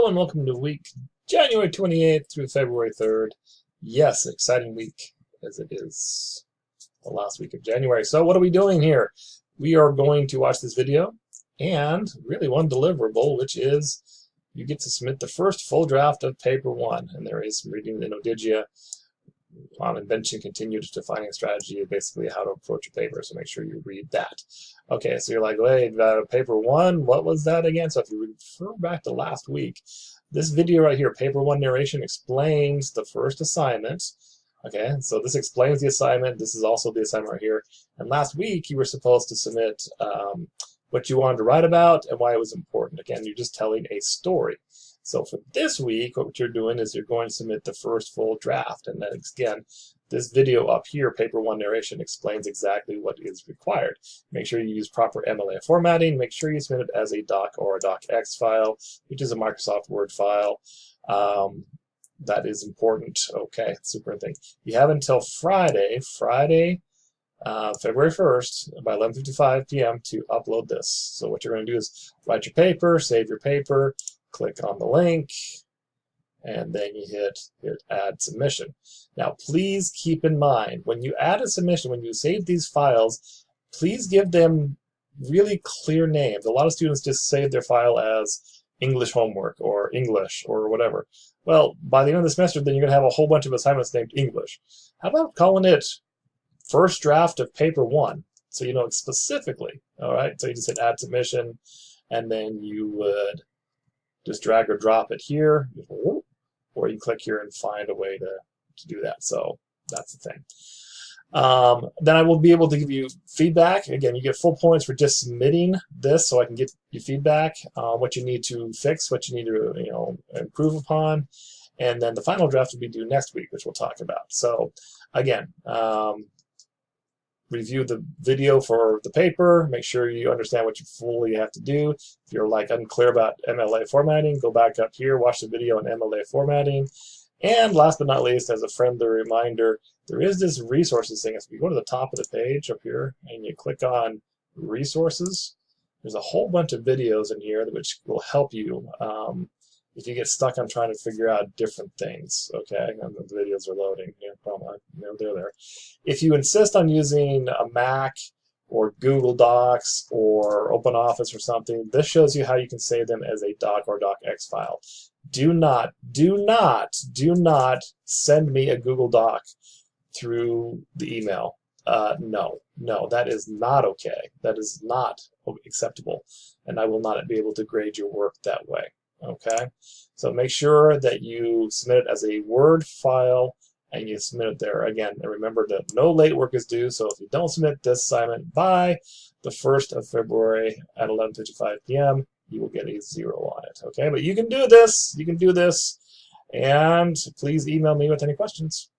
Hello and welcome to week January 28th through February 3rd. Yes, exciting week as it is the last week of January. So what are we doing here? We are going to watch this video and really one deliverable, which is you get to submit the first full draft of paper 1. And there is some reading the Nodigia on invention continued defining strategy, basically how to approach a paper, so make sure you read that. Okay, so you're like, wait, paper 1, what was that again? So if you refer back to last week, this video right here, paper 1 narration, explains the first assignment. Okay, so this explains the assignment. This is also the assignment right here. And last week you were supposed to submit what you wanted to write about and why it was important. Again, you're just telling a story. So for this week, what you're doing is you're going to submit the first full draft. And then again, this video up here, paper 1 narration, explains exactly what is required. Make sure you use proper MLA formatting. Make sure you submit it as a doc or a docx file, which is a Microsoft Word file. That is important. Okay, super thing. You have until Friday, February 1st, by 11:55 p.m. to upload this. So what you're going to do is write your paper, save your paper, click on the link, and then you hit add submission. Now please keep in mind, when you add a submission, when you save these files, please give them really clear names. A lot of students just save their file as English homework or English or whatever. Well, by the end of the semester, then you're going to have a whole bunch of assignments named English. How about calling it first draft of paper 1, so you know it specifically? All right, so you just hit add submission, and then you would just drag or drop it here, or you click here and find a way to do that. So that's the thing. Then I will be able to give you feedback. Again, you get full points for just submitting this, so I can give you feedback, what you need to fix, what you need to improve upon, and then the final draft will be due next week, which we'll talk about. So again, review the video for the paper, make sure you understand what you fully have to do. If you're like unclear about MLA formatting, go back up here, watch the video on MLA formatting. And last but not least, as a friendly reminder, there is this resources thing. If you go to the top of the page up here and you click on resources, there's a whole bunch of videos in here which will help you if you get stuck on trying to figure out different things. Okay, and the videos are loading. They're there. If you insist on using a Mac or Google Docs or OpenOffice or something, this shows you how you can save them as a doc or docx file. Do not send me a Google Doc through the email. No, that is not okay. That is not acceptable, and I will not be able to grade your work that way. Okay, so make sure that you submit it as a Word file and you submit it there. Again, and remember that no late work is due, so if you don't submit this assignment by the 1st of February at 11:55 p.m., you will get a 0 on it. Okay, but you can do this, and please email me with any questions.